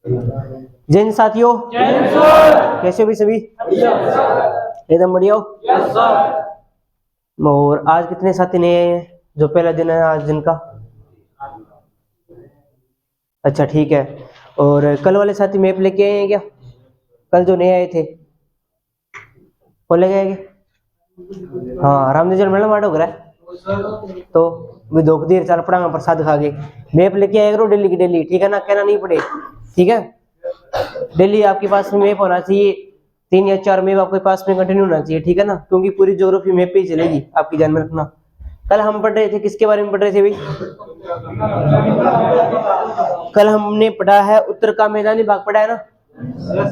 जैन साथियों, कैसे भी सभी एकदम बढ़िया हो। और आज कितने साथी नए आए हैं? जो पहला दिन है आज दिन का। अच्छा ठीक है। और कल वाले साथी मैप लेके आए हैं क्या? कल जो नए आए थे वो लेके आए क्या? हाँ, रामदेव मेला माडो करा तो भी धोख देर चल पड़ा प्रसाद खा के। मैप लेके आए करो डेली की डेली, ठीक है ना? कहना नहीं पड़े, ठीक है? डेली आपके पास में मैप होना चाहिए, 3 या 4 मैप आपके पास में कंटिन्यू होना चाहिए, ठीक है ना? क्योंकि पूरी ज्योग्राफी मैप पे ही चलेगी, आपकी ध्यान में रखना। कल हम पढ़ रहे थे, किसके बारे में पढ़ रहे थे भाई? कल हमने पढ़ा है उत्तर का मैदानी भाग पढ़ा है ना।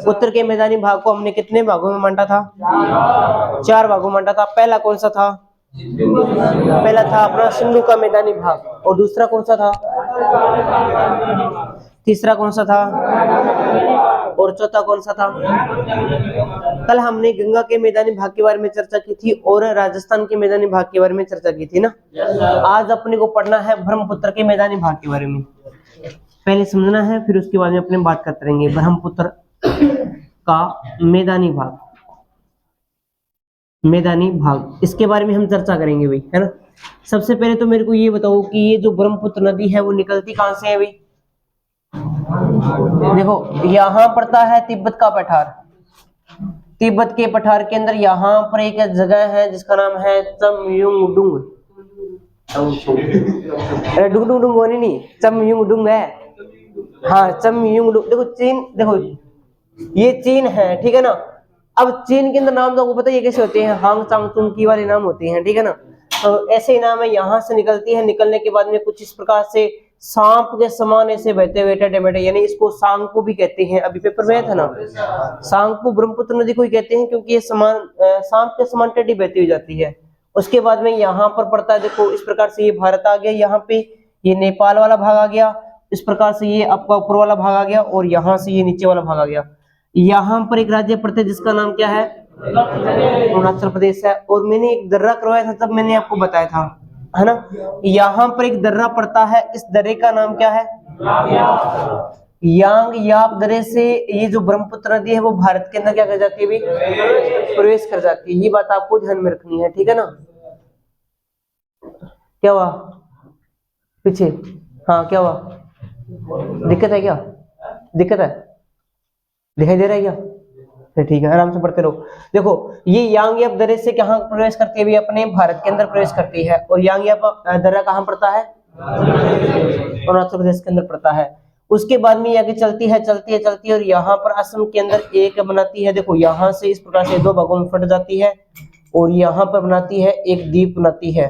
उत्तर के मैदानी भाग को हमने कितने भागों में बांटा था? 4 भागों में बांटा था। पहला कौन सा था? पहला था अपना सिंधु का मैदानी भाग। और दूसरा कौन सा था? तीसरा कौन सा था? और चौथा कौन सा था? कल हमने गंगा के मैदानी भाग के बारे में चर्चा की थी और राजस्थान के मैदानी भाग के बारे में चर्चा की थी ना। आज अपने को पढ़ना है ब्रह्मपुत्र के मैदानी भाग के बारे में। पहले समझना है, फिर उसके बाद में अपने बात करते रहेंगे। ब्रह्मपुत्र का मैदानी भाग, मैदानी भाग, इसके बारे में हम चर्चा करेंगे भाई, है ना? सबसे पहले तो मेरे को ये बताओ कि ये जो ब्रह्मपुत्र नदी है वो निकलती कहां से है भाई? देखो, यहां पड़ता है तिब्बत का पठार। तिब्बत के पठार के अंदर यहां पर एक जगह है जिसका नाम है चमयुंगडुंग। अरे डुंगडुंग नहीं, चमयुंगडुंग है। हाँ, चमयुंगडुंग। देखो चीन, देखो ये चीन है, ठीक है ना? अब चीन के अंदर नाम तो आपको पता ही कैसे होते हैं, हांग चांग चुंग की वाले नाम होते हैं, ठीक है ना? तो ऐसे ही नाम है। यहाँ से निकलती है, निकलने के बाद में कुछ इस प्रकार से सांप के समान ऐसे बहते हुए टेढ़े मेढ़े, यानी इसको सांगपो भी कहते हैं। अभी पेपर में था ना, सांगपो ब्रह्मपुत्र नदी को ही कहते हैं क्योंकि ये समान सांप के समान टेढ़ी बहती हुई जाती है। उसके बाद में यहाँ पर पड़ता है, देखो इस प्रकार से ये भारत आ गया, यहाँ पे ये नेपाल वाला भाग आ गया, इस प्रकार से ये आपका ऊपर वाला भाग आ गया और यहाँ से ये नीचे वाला भाग आ गया। यहाँ पर एक राज्य पड़ता है जिसका नाम क्या है? अरुणाचल प्रदेश है। और मैंने एक दर्रा करवाया था, तब मैंने आपको बताया था, है ना? यहाँ पर एक दर्रा पड़ता है, इस दर्रे का नाम क्या है? यांग याप दर्रे से ये जो ब्रह्मपुत्र नदी है वो भारत के अंदर क्या कर जाती है? प्रवेश कर जाती है। ये बात आपको ध्यान में रखनी है, ठीक है ना? क्या हुआ पीछे? हाँ, क्या हुआ? दिक्कत है क्या? दिक्कत है? दिखाई दे रहा है क्या? ठीक है, आराम से पढ़ते रहो। देखो, ये यांगयाप दर्रे से कहाँ प्रवेश करती है? अपने भारत के अंदर प्रवेश करती है। और यांगयाप दर्रा कहाँ पड़ता है? अरुणाचल प्रदेश के अंदर पड़ता है। उसके बाद में आगे चलती है और यहाँ पर असम के अंदर एक बनाती है। देखो, यहाँ से इस प्रकार से 2 भागों में फट जाती है और यहाँ पर बनाती है, एक द्वीप बनाती है।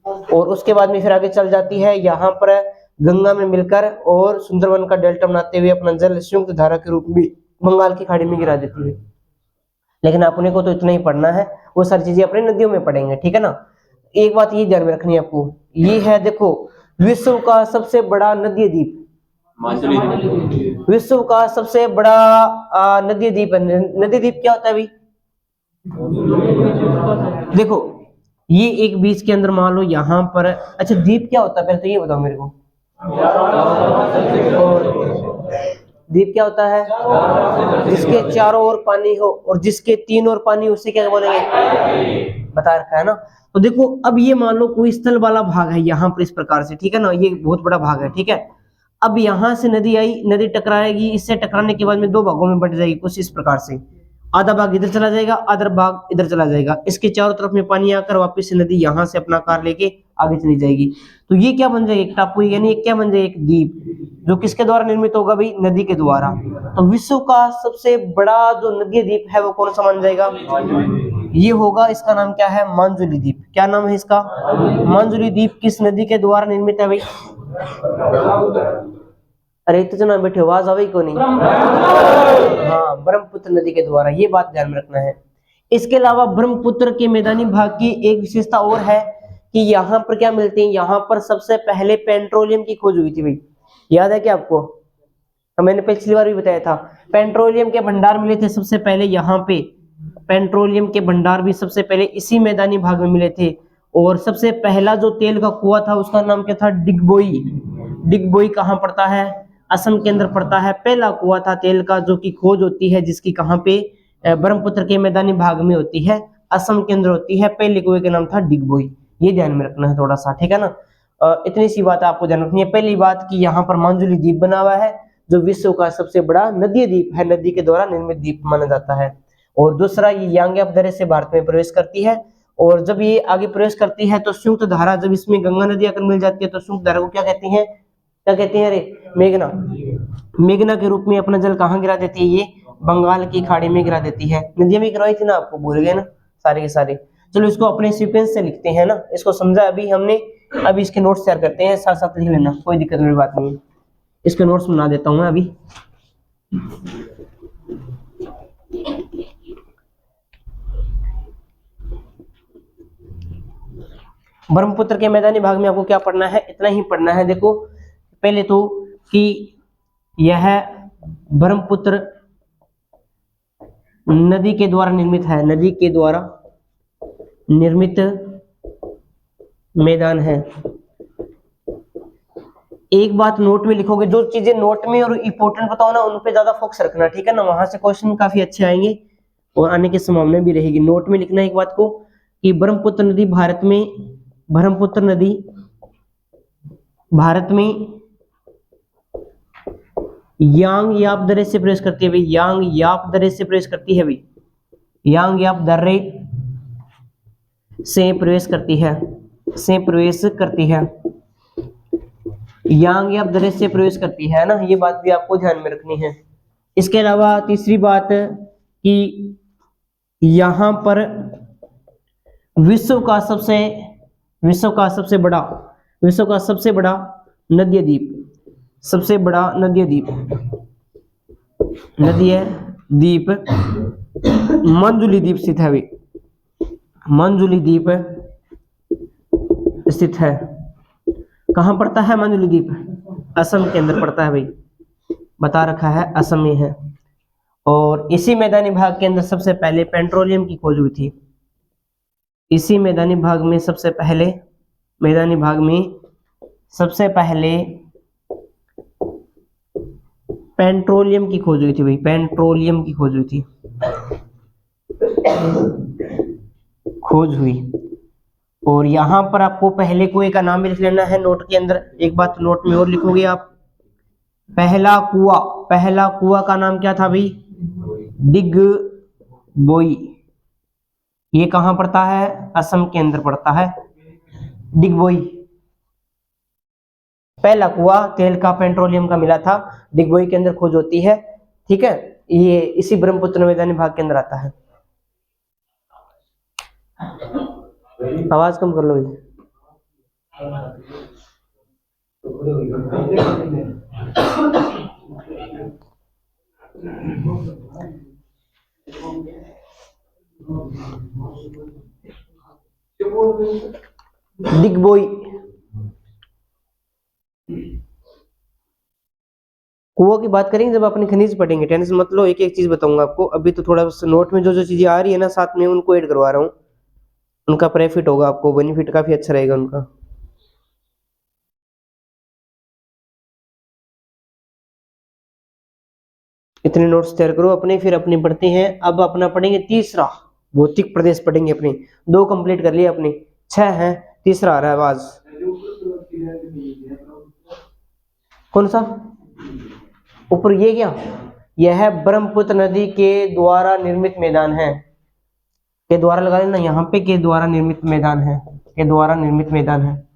और उसके बाद में फिर आगे चल जाती है, यहाँ पर गंगा में मिलकर और सुंदरवन का डेल्टा बनाते हुए अपना जल संयुक्त धारा के रूप में बंगाल की खाड़ी में गिरा देती है। लेकिन अपने को तो इतना ही पढ़ना है, वो सारी चीजें अपने नदियों में पढ़ेंगे, ठीक है ना? एक बात ये ध्यान में रखनी है आपको, ये है देखो विश्व का सबसे बड़ा नदी द्वीप, विश्व का सबसे बड़ा नदी द्वीप है। नदी द्वीप क्या होता है भाई? देखो, ये एक बीच के अंदर मान लो यहाँ पर, अच्छा द्वीप क्या होता है पहले तो ये बताओ मेरे को। द्वीप क्या होता है? जिसके चारों ओर पानी हो और जिसके 3 ओर पानी, उसे क्या बोलेंगे? बता रखा है ना। तो देखो, अब ये मान लो कोई स्थल वाला भाग है यहाँ पर इस प्रकार से, ठीक है ना? ये बहुत बड़ा भाग है, ठीक है? अब यहाँ से नदी आई, नदी टकराएगी, इससे टकराने के बाद में 2 भागों में बट जाएगी कुछ इस प्रकार से। आधा भाग इधर चला जाएगा, आधा भाग इधर चला जाएगा। इसके चारों तरफ में पानी आकर वापस से नदी यहाँ से अपना आकार लेके आगे चली जाएगी। तो ये क्या बन जाएगा? एक टापू, यानी एक क्या बन जाएगा? एक द्वीप, जो किसके द्वारा निर्मित होगा भाई? नदी के द्वारा। तो विश्व का सबसे बड़ा जो नदी द्वीप है वो कौन सा मान जाएगा? ये होगा, इसका नाम क्या है? मांजुली द्वीप। क्या नाम है इसका? मांजुली द्वीप। किस नदी के द्वारा निर्मित है भाई? अरे इतने ना बैठे, आवाज आवे को नहीं? हाँ, ब्रह्मपुत्र नदी के द्वारा। ये बात ध्यान में रखना है। इसके अलावा ब्रह्मपुत्र के मैदानी भाग की एक विशेषता और है कि यहाँ पर क्या मिलते हैं? यहाँ पर सबसे पहले पेट्रोलियम की खोज हुई थी भाई, याद है क्या आपको? मैंने पिछली बार भी बताया था, पेट्रोलियम के भंडार मिले थे सबसे पहले यहाँ पे। पेट्रोलियम के भंडार भी सबसे पहले इसी मैदानी भाग में मिले थे। और सबसे पहला जो तेल का कुआं था उसका नाम क्या था? डिगबोई। डिगबोई कहाँ पड़ता है? असम के अंदर पड़ता है। पहला कुआं था तेल का जो कि खोज होती है जिसकी कहाँ पे, ब्रह्मपुत्र के मैदानी भाग में होती है, असम के अंदर होती है। पहले कुएं का नाम था डिगबोई, ये ध्यान में रखना है थोड़ा सा, ठीक है ना। इतनी सी बात आपको ध्यान रखनी है। पहली बात कि यहाँ पर मांजुली द्वीप बना हुआ है जो विश्व का सबसे बड़ा नदीय द्वीप है, नदी के द्वारा निर्मित द्वीप माना जाता है। और दूसरा, ये यांग्याप दर्रे से भारत में प्रवेश करती है, और जब ये आगे प्रवेश करती है तो संयुक्त धारा, जब इसमें गंगा नदी आकर मिल जाती है तो संयुक्त धारा को क्या कहती हैं, क्या कहते हैं, अरे मेघना, मेघना के रूप में अपना जल कहाँ गिरा देती है, ये बंगाल की खाड़ी में गिरा देती है। नदियां में गिरवाई थी ना, आपको भूल गए ना सारे के सारे। चलो इसको अपने सीक्वेंस से लिखते हैं ना, इसको समझा अभी हमने, अभी इसके नोट्स तैयार करते हैं, साथ साथ लिख लेना, कोई दिक्कत वाली बात नहीं है। इसके नोट्स बना देता हूं मैं अभी। ब्रह्मपुत्र के मैदानी भाग में आपको क्या पढ़ना है, इतना ही पढ़ना है। देखो पहले तो कि यह ब्रह्मपुत्र नदी के द्वारा निर्मित है, नदी के द्वारा निर्मित मैदान है। एक बात नोट में लिखोगे, जो चीजें नोट में और इंपॉर्टेंट बताओ ना उन पे ज्यादा फोकस रखना, ठीक है ना, वहां से क्वेश्चन काफी अच्छे आएंगे और आने की संभावना भी रहेगी। नोट में लिखना एक बात को कि ब्रह्मपुत्र नदी भारत में, ब्रह्मपुत्र नदी भारत में यांग्याप दर्रे से प्रवेश करती है भाई, यांग्याप दर्रे से प्रवेश करती है भाई, यांग्याप दर्रे से प्रवेश करती है, से प्रवेश करती है, यांग्याप दर्रे से प्रवेश करती है ना, ये बात भी आपको ध्यान में रखनी है। इसके अलावा तीसरी बात कि यहां पर विश्व का सबसे बड़ा नदीय द्वीप, सबसे बड़ा नदीय द्वीप मंजुली द्वीप स्थित है भाई, मंजुली द्वीप स्थित है। कहां पड़ता है मंजुली द्वीप? असम के अंदर पड़ता है भाई, बता रखा है असम में है। और इसी मैदानी भाग के अंदर सबसे पहले पेट्रोलियम की खोज हुई थी, इसी मैदानी भाग में सबसे पहले, मैदानी भाग में सबसे पहले पेट्रोलियम की खोज हुई थी भाई, पेट्रोलियम की खोज हुई थी, खोज हुई। और यहां पर आपको पहले कुएं का नाम भी लिख लेना है नोट के अंदर। एक बात नोट में और लिखोगे आप, पहला कुआं का नाम क्या था भाई? डिगबोई। ये कहां पड़ता है? असम के अंदर पड़ता है डिगबोई। पहला कुआं तेल का, पेट्रोलियम का मिला था, डिगबोई के अंदर खोज होती है, ठीक है। ये इसी ब्रह्मपुत्र मैदानी भाग के अंदर आता है। आवाज कम कर लो भाई। डिगबोई कुओं की बात करेंगे जब अपने खनिज पढ़ेंगे, टेंशन मत लो, एक एक चीज बताऊंगा आपको। अभी तो थोड़ा नोट में जो जो चीजें आ रही है ना साथ में उनको ऐड करवा रहा हूँ, उनका प्रॉफिट होगा आपको, बेनिफिट काफी अच्छा रहेगा उनका। इतने नोट्स तैयार करो अपने, फिर अपने पढ़ते हैं। अब अपना पढ़ेंगे तीसरा, भौतिक प्रदेश पढ़ेंगे अपने। दो कंप्लीट कर लिए अपने, 6 हैं, तीसरा आ रहा है आवाज। कौन सा ऊपर? ये क्या? यह ब्रह्मपुत्र नदी के द्वारा निर्मित मैदान है, के द्वारा लगा लेना यहाँ पे, के द्वारा निर्मित मैदान है, के द्वारा निर्मित मैदान है।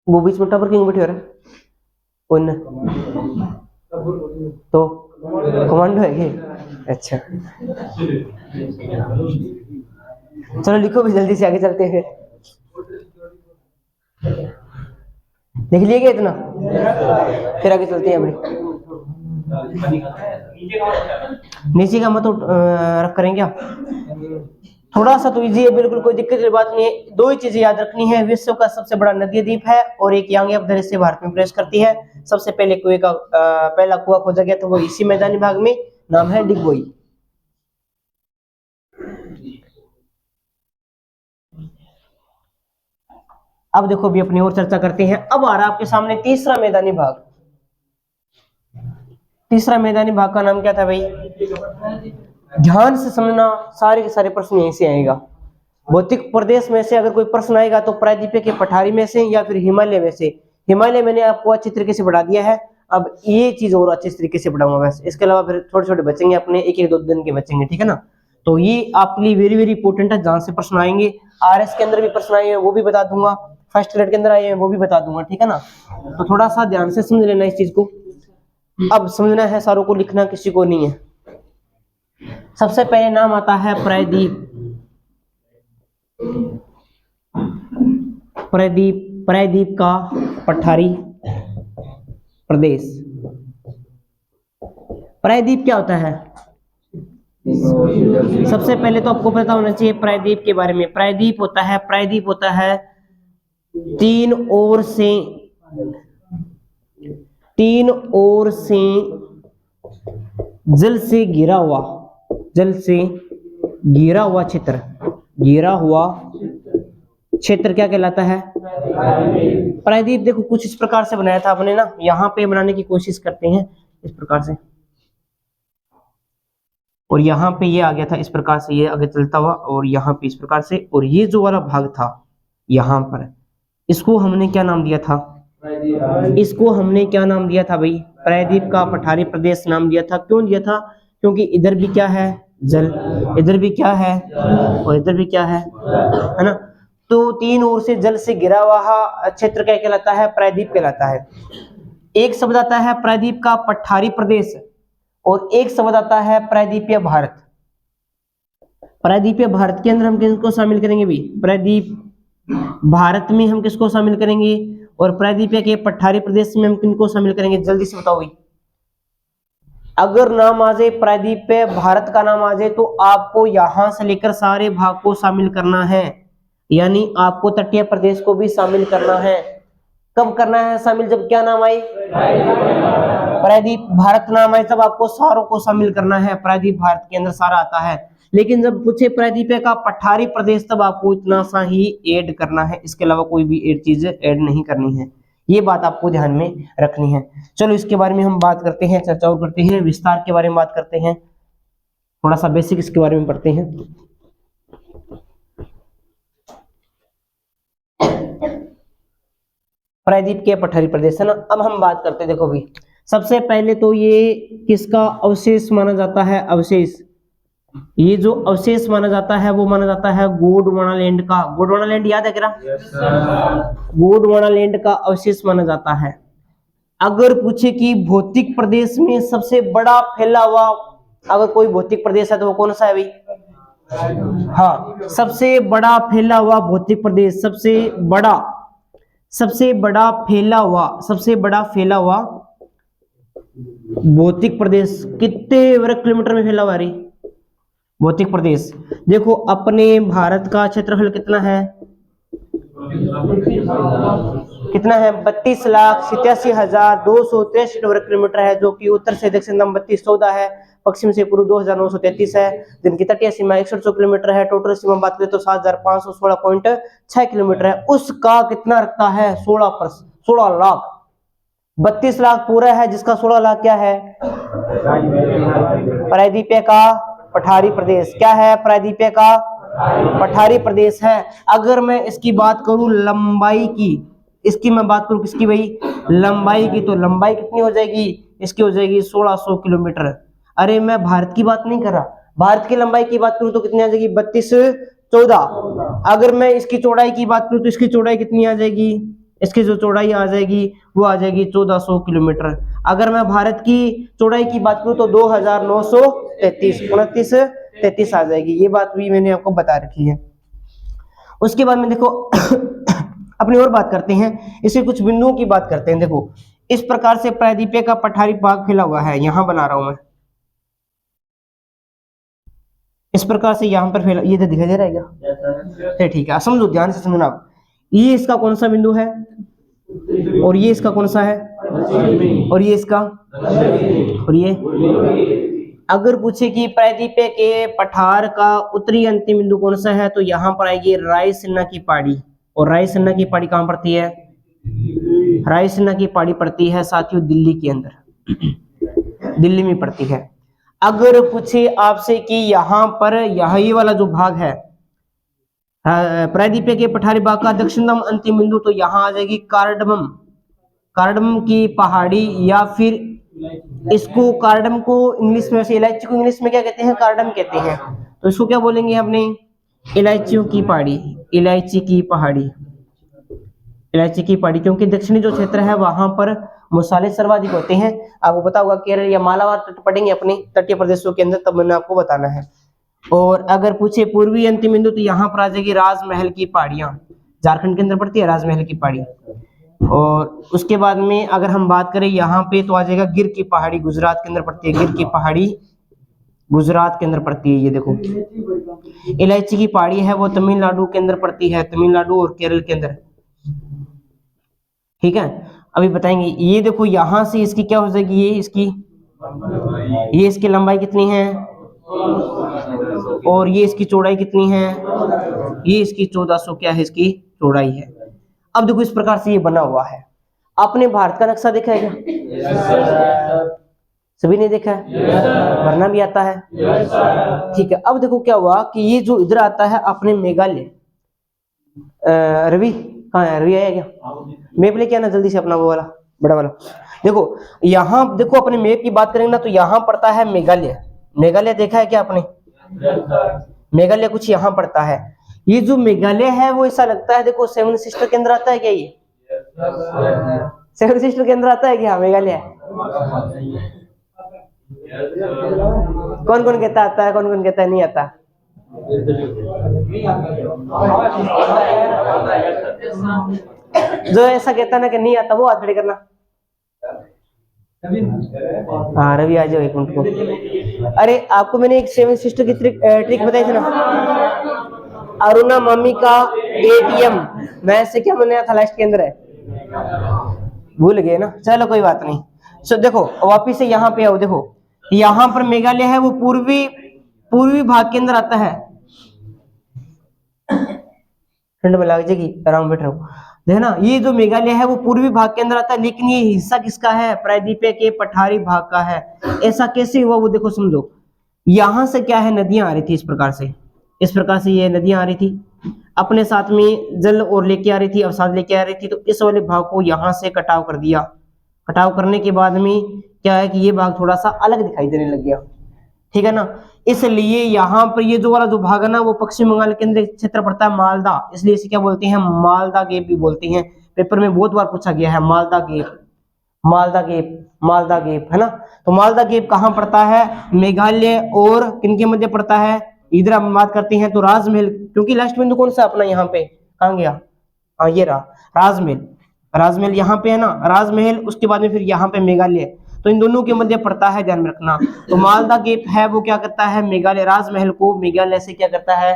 वो बीच में टावर क्यों बैठे हो रहा है? तो कमांडो है क्या? अच्छा चलो लिखो भी जल्दी से, आगे चलते हैं। लिख लिए क्या इतना? फिर आगे चलते हैं अपने। नीचे का मत रख करें क्या? थोड़ा सा तो इजी है, बिल्कुल कोई दिक्कत की बात नहीं है। दो ही चीजें याद रखनी है, विश्व का सबसे बड़ा नदी द्वीप है और एक यांग्याप दर्रे से भारत में प्रवेश करती है। सबसे पहले कुएं का पहला कुआं खोजा गया तो वो इसी मैदानी भाग में, नाम है डिगबोई। अब देखो भी अपनी और चर्चा करते हैं। अब आ रहा आपके सामने तीसरा मैदानी भाग। तीसरा मैदानी भाग का नाम क्या था भाई? ध्यान से समझना, सारे के सारे प्रश्न यहीं से आएगा। भौतिक प्रदेश में से अगर कोई प्रश्न आएगा तो प्रायद्वीपीय के पठारी में से या फिर हिमालय में से। हिमालय मैंने आपको अच्छी तरीके से बढ़ा दिया है, अब ये चीज और अच्छी तरीके से बढ़ाऊंगा बस। इसके अलावा फिर छोटे छोटे बचेंगे अपने, एक एक दो दिन के बचेंगे, ठीक है ना। तो ये आपके लिए वेरी वेरी इंपॉर्टेंट है, जहां से प्रश्न आएंगे। आरएस के अंदर भी प्रश्न आए हैं वो भी बता दूंगा, फर्स्ट ग्रेड के अंदर आए हैं वो भी बता दूंगा, ठीक है ना। तो थोड़ा सा ध्यान से समझ लेना इस चीज को। अब समझना है सारों को, लिखना किसी को नहीं है। सबसे पहले नाम आता है प्रायद्वीप। प्रायद्वीप, प्रायद्वीप का पठारी प्रदेश। प्रायद्वीप क्या होता है? सबसे पहले तो आपको पता होना चाहिए प्रायद्वीप के बारे में। प्रायद्वीप होता है, प्रायद्वीप होता है तीन ओर से जल से घिरा हुआ, जल से घिरा हुआ क्षेत्र, घिरा हुआ क्षेत्र क्या कहलाता है? प्रायद्वीप। देखो कुछ इस प्रकार से बनाया था आपने ना, यहाँ पे बनाने की कोशिश करते हैं इस प्रकार से, और यहाँ पे ये आ गया था इस प्रकार से, ये आगे चलता हुआ, और यहाँ पे इस प्रकार से, और ये जो वाला भाग था यहाँ पर, इसको हमने क्या नाम दिया था? इसको हमने क्या नाम दिया था भाई? प्रायद्वीप का पठारी प्रदेश नाम दिया था। क्यों दिया था? क्योंकि इधर भी क्या है? जल, इधर भी क्या है? और इधर भी क्या है ना। तो तीन ओर से जल से घिरा हुआ क्षेत्र क्या कहलाता है? प्रायद्वीप कहलाता है। एक शब्द आता है प्रायद्वीप का पठारी प्रदेश, और एक शब्द आता है प्रायद्वीपीय भारत। प्रायद्वीपीय भारत के अंदर हम किसको शामिल करेंगे भी? प्रायद्वीप भारत में हम किसको शामिल करेंगे? और प्रायद्वीपीय के पठारी प्रदेश में हम किनको शामिल करेंगे? जल्दी से बताओ भाई। अगर नाम आ जाए प्रायद्वीपीय भारत का नाम आ जाए तो आपको यहां से लेकर सारे भाग को शामिल करना है, यानी आपको तटीय प्रदेश को भी शामिल करना है। कब करना है शामिल? जब क्या नाम आए? प्रायद्वीप भारत नाम आए तब आपको सारों को शामिल करना है। प्रायद्वीप भारत के अंदर सारा आता है, लेकिन जब पूछे प्रायद्वीपीय का पठारी प्रदेश तब आपको इतना सा ही ऐड करना है, इसके अलावा कोई भी ऐड चीज ऐड नहीं करनी है। ये बात आपको ध्यान में रखनी है। चलो इसके बारे में हम बात करते हैं, चर्चा और करते हैं, विस्तार के बारे में बात करते हैं, थोड़ा सा बेसिक इसके बारे में पढ़ते हैं। प्रायद्वीप के पठारी प्रदेश है ना। अब हम बात करते हैं, देखो भी सबसे पहले तो ये किसका अवशेष माना जाता है? अवशेष, ये जो अवशेष माना जाता है वो माना जाता है गोंडवानालैंड का। गोंडवानालैंड याद है क्या? गोंडवानालैंड का अवशेष माना जाता है। अगर पूछे कि भौतिक प्रदेश में सबसे बड़ा फैला हुआ अगर कोई भौतिक प्रदेश है तो वो कौन सा है भाई? हाँ, सबसे बड़ा फैला हुआ भौतिक प्रदेश, सबसे बड़ा फैला हुआ भौतिक प्रदेश कितने वर्ग किलोमीटर में फैला हुआ है भौतिक प्रदेश? देखो अपने भारत का क्षेत्रफल कितना है? 32,87,263 वर्ग किलोमीटर है, जो कि उत्तर से दक्षिण 3214 है, पश्चिम से पूर्व 2,933 है, जिनकी तटीय सीमा 108 किलोमीटर है। टोटल सीमा बात करें तो 7,516.6 किलोमीटर है। उसका कितना रखता है? 16 लाख। 32 लाख पूरा है, जिसका 16 लाख क्या है? प्रायद्वीपीय का पठारी प्रदेश। क्या है? प्रायद्वीपीय का पठारी प्रदेश है। अगर मैं इसकी बात करूं लंबाई की, इसकी मैं बात करूं किसकी भाई? लंबाई की, तो लंबाई कितनी हो जाएगी? इसकी हो जाएगी 1600 किलोमीटर। अरे मैं भारत की बात नहीं कर रहा, भारत की लंबाई की बात करूं तो कितनी आ जाएगी? 3214। अगर मैं इसकी चौड़ाई की बात करूं तो इसकी चौड़ाई कितनी आ जाएगी? इसकी जो चौड़ाई आ जाएगी वो आ जाएगी 1400 किलोमीटर। अगर मैं भारत की चौड़ाई की बात करूं तो 2933 आ जाएगी। ये बात भी मैंने आपको बता रखी है। उसके बाद में देखो अपनी और बात करते हैं, इसे कुछ बिंदुओं की बात करते हैं। देखो इस प्रकार से प्रायद्वीपीय का पठारी भाग फैला हुआ है, यहां बना रहा हूं मैं, इस प्रकार से यहां पर फैला, ये तो दिखाई दे रहा है क्या? ठीक है, समझो, ध्यान से समझना। ये इसका कौन सा बिंदु है और ये इसका कौन सा है और ये इसका और ये। अगर पूछे कि प्रायद्वीपीय के पठार का उत्तरी अंतिम बिंदु कौन सा है तो यहाँ पर आएगी रायसीना की पहाड़ी और रायसीना की पहाड़ी कहाँ पड़ती है? रायसीना की पहाड़ी पड़ती है साथियों दिल्ली के अंदर, दिल्ली में पड़ती है। अगर पूछे आपसे कि यहाँ पर ये वाला जो भाग है प्रायद्वीपीय के पठारी भाग का दक्षिणतम अंतिम बिंदु, तो यहाँ आ जाएगी कार्डमम, कार्डमम की पहाड़ी, या फिर इसको कार्डम को इंग्लिश में, इलायची को इंग्लिश में क्या कहते हैं? कार्डम कहते हैं। तो इसको क्या बोलेंगे अपने? इलायचियों की पहाड़ी, इलायची की पहाड़ी, इलायची की पहाड़ी, क्योंकि दक्षिणी जो क्षेत्र है वहां पर मसाले सर्वाधिक होते हैं। आपको पता होगा केरल या मालाबार तट पड़ेंगे अपने तटीय प्रदेशों के अंदर, तब मैंने आपको बताना है। और अगर पूछे पूर्वी अंतिम बिंदु, तो यहाँ पर आ जाएगी राजमहल की पहाड़ियां, झारखंड के अंदर पड़ती है राजमहल की पहाड़ी। और उसके बाद में अगर हम बात करें यहाँ पे, तो आ जाएगा गिर की पहाड़ी, गुजरात के अंदर पड़ती है, गिर की पहाड़ी गुजरात के अंदर पड़ती है। ये देखो इलायची की पहाड़ी है वो तमिलनाडु के अंदर पड़ती है, तमिलनाडु और केरल के अंदर, ठीक है। अभी बताएंगे। ये देखो यहाँ से इसकी क्या हो जाएगी, ये इसकी लंबाई कितनी है और ये इसकी चौड़ाई कितनी है? ये इसकी 1400 क्या है, इसकी चौड़ाई है। अब देखो इस प्रकार से ये बना हुआ है। आपने भारत का नक्शा देखा है क्या? सभी ने देखा है? भरना भी आता है? ठीक है। अब देखो क्या हुआ कि ये जो इधर आता है अपने मेघालय, रवि कहाँ है? रवि आया क्या? मैप लेके आना जल्दी से अपना, वो वाला बड़ा वाला। देखो यहाँ देखो अपने मैप की बात करेंगे ना, तो यहाँ पड़ता है मेघालय। मेघालय देखा है क्या आपने? मेघालय कुछ यहाँ पड़ता है। ये जो मेघालय है वो ऐसा लगता है, देखो सेवन सिस्टर के अंदर आता है क्या? ये सेवन सिस्टर के अंदर आता है क्या मेघालय? कौन कौन कहता आता है, कौन कौन कहता है नहीं आता? जो ऐसा कहता ना कि नहीं आता वो हाथ खड़े करना। हाँ रवि आ जाओ एक मिनट को। अरे आपको मैंने एक सेवन सिस्टर की ट्रिक बताई थी ना, अरुणा मम्मी का ATM, मैं से क्या बनाया था लास्ट के अंदर है, भूल गए ना? चलो कोई बात नहीं। सो देखो वापिस से यहाँ पे आओ। देखो यहाँ पर मेघालय है वो पूर्वी भाग के अंदर आता है। ठंड में लग जाएगी, आराम बैठ रहो। देखना ये जो मेघालय है वो पूर्वी भाग के अंदर आता है, लेकिन ये हिस्सा किसका है? प्रायद्वीपीय के पठारी भाग का है। ऐसा कैसे हुआ वो देखो समझो। यहां से क्या है, नदियां आ रही थी इस प्रकार से ये नदियां आ रही थी, अपने साथ में जल और लेके आ रही थी, अवसाद लेके आ रही थी। तो इस वाले भाग को यहाँ से कटाव कर दिया। कटाव करने के बाद में क्या है कि ये भाग थोड़ा सा अलग दिखाई देने लग गया, ठीक है ना। इसलिए यहाँ पर ये जो वाला जो भाग है ना वो पश्चिम बंगाल के अंदर क्षेत्र पड़ता है मालदा, इसलिए इसे क्या बोलते हैं? मालदा गेप भी बोलते हैं। पेपर में बहुत बार पूछा गया है Malda gap, Malda gap, Malda gap, है ना। तो मालदा गेप कहाँ पड़ता है? मेघालय और किनके मध्य पड़ता है? इधर हम बात करते हैं तो राजमहल, क्योंकि लास्ट बिंदु कौन सा अपना यहाँ पे, कहाँ गया? हाँ ये रहा राजमहल, राजमहल यहाँ पे है ना, राजमहल। उसके बाद में फिर यहाँ पे मेघालय, तो इन दोनों के मध्य पड़ता है, ध्यान में रखना। तो मालदा गेप है वो क्या करता है? मेघालय राजमहल को मेघालय से क्या करता है?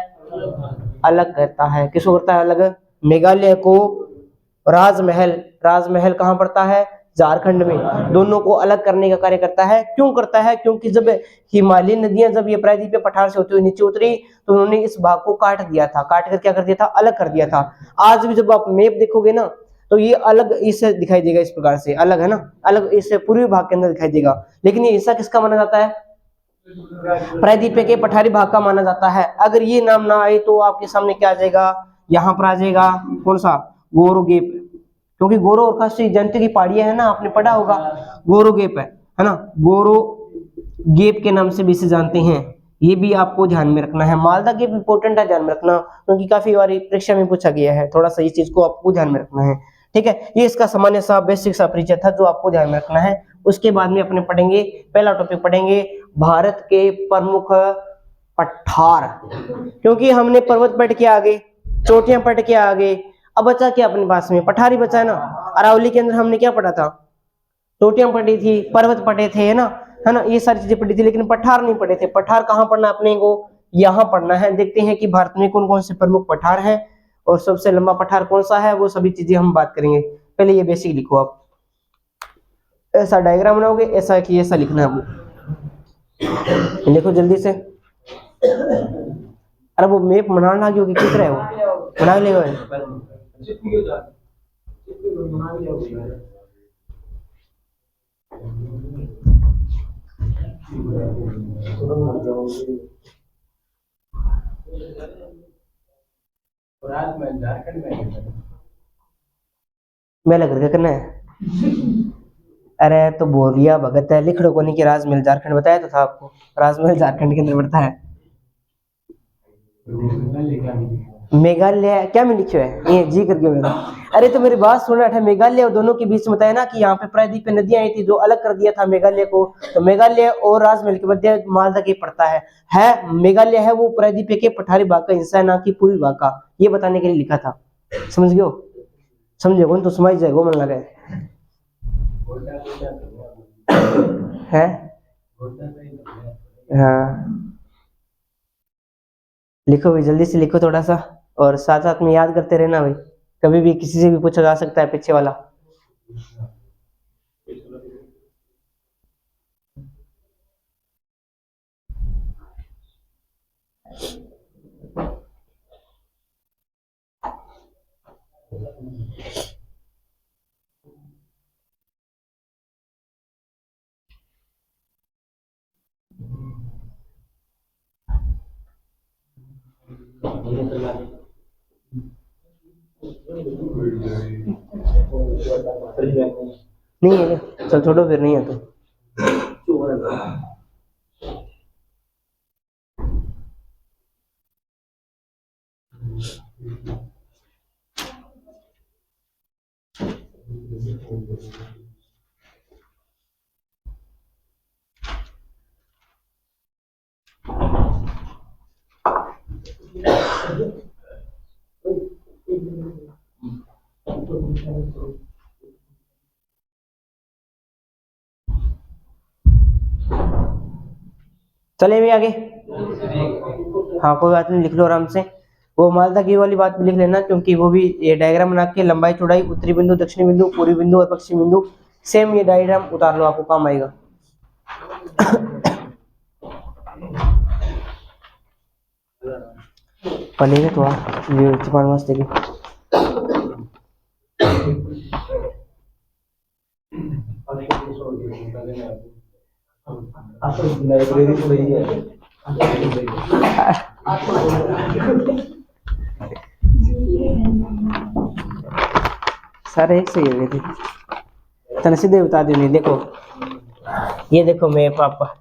अलग करता है। किसको करता है अलग? मेघालय को राजमहल, राजमहल कहाँ पड़ता है? झारखंड में। दोनों को अलग करने का कार्य करता है। क्यों करता है? क्योंकि जब हिमालयी नदियां जब ये प्रायद्वीपीय पठार से होती हुई नीचे उतरी तो उन्होंने इस भाग को काट दिया था, काट कर क्या कर दिया था? अलग कर दिया था। आज भी जब आप मैप देखोगे ना तो ये अलग इससे दिखाई देगा, इस प्रकार से अलग, है ना, अलग इससे पूर्वी भाग के अंदर दिखाई देगा। लेकिन ये हिस्सा किसका माना जाता है? प्रायद्वीपीय के पठारी भाग का माना जाता है। अगर ये नाम ना आए तो आपके सामने क्या आ जाएगा? यहाँ पर आ जाएगा कौन सा? गोरो गेप, क्योंकि गोरो और खासी जयंती की पहाड़ियां है ना, आपने पढ़ा होगा। गोरो गेप है ना, गोरो गेप के नाम से भी इसे जानते हैं। ये भी आपको ध्यान में रखना है। मालदा गेप इंपॉर्टेंट है, ध्यान में रखना, क्योंकि काफी बार परीक्षा में पूछा गया है। थोड़ा सा इस चीज को आपको ध्यान में रखना है, ठीक है। ये इसका सामान्य सा बेसिक सा परिचय था जो आपको ध्यान में रखना है। उसके बाद में अपने पढ़ेंगे, पहला टॉपिक पढ़ेंगे भारत के प्रमुख पठार, क्योंकि हमने पर्वत पढ़ के आगे, चोटियां पढ़ के आगे, अब बचा क्या अपने पास में? पठारी बचा है ना। अरावली के अंदर हमने क्या पढ़ा था? चोटियां पढ़ी थी, पर्वत पढ़े थे, है ना, ये सारी चीजें पढ़ी थी, लेकिन पठार नहीं पढ़े थे। पठार कहाँ पढ़ना अपने को? यहाँ पढ़ना है। देखते हैं कि भारत में कौन कौन से प्रमुख पठार हैं और सबसे लंबा पठार कौन सा है, वो सभी चीजें हम बात करेंगे। पहले ये बेसिक लिखो आप, ऐसा डायग्राम बनाओगे, ऐसा कि ऐसा लिखना है, वो लिखो जल्दी से। अरे वो मैप बना लगे हो कि किस रहे हो, बना ले मैं लग रहा करना है। अरे तो बोलिया भगत है, लिख लो कोनी कि राजमहल झारखंड, बताया तो था आपको, राजमहल झारखंड के अंदर पड़ता है। मेघालय क्या में लिखे है ये जी करके मेरा। अरे तो मेरी बात सुना था, मेघालय और दोनों के बीच में बताया ना कि यहाँ पे प्रायद्वीप नदियां आई थी जो अलग कर दिया था मेघालय को, तो मेघालय और राजमहल के मध्य मालदा के पड़ता है मेघालय है वो प्रायद्वीप के पठारी भाग का हिस्सा है, ना कि पूर्वी भाग का, ये बताने के लिए लिखा था। समझ गयो, समझे कौन तो समझ जाए वो मन लगा है। हाँ लिखो भाई, जल्दी से लिखो थोड़ा सा, और साथ साथ में याद करते रहना भाई, कभी भी किसी से भी पूछा जा सकता है पीछे वाला। नहीं है क्या? चल छोड़ो फिर, नहीं है तो चले भी आगे। हाँ कोई बात नहीं, लिख लो आराम से। वो मालदा की वाली बात भी लिख लेना, क्योंकि वो भी ये डायग्राम बना के लंबाई चौड़ाई उत्तरी बिंदु दक्षिणी बिंदु पूर्वी बिंदु और पश्चिमी बिंदु, सेम ये डायग्राम उतार लो, आपको काम आएगा। पहले थोड़ा ये चपान वास्ते की सारे एक सही है थे, तने सीधे बता दो। नहीं देखो, ये देखो मैं पापा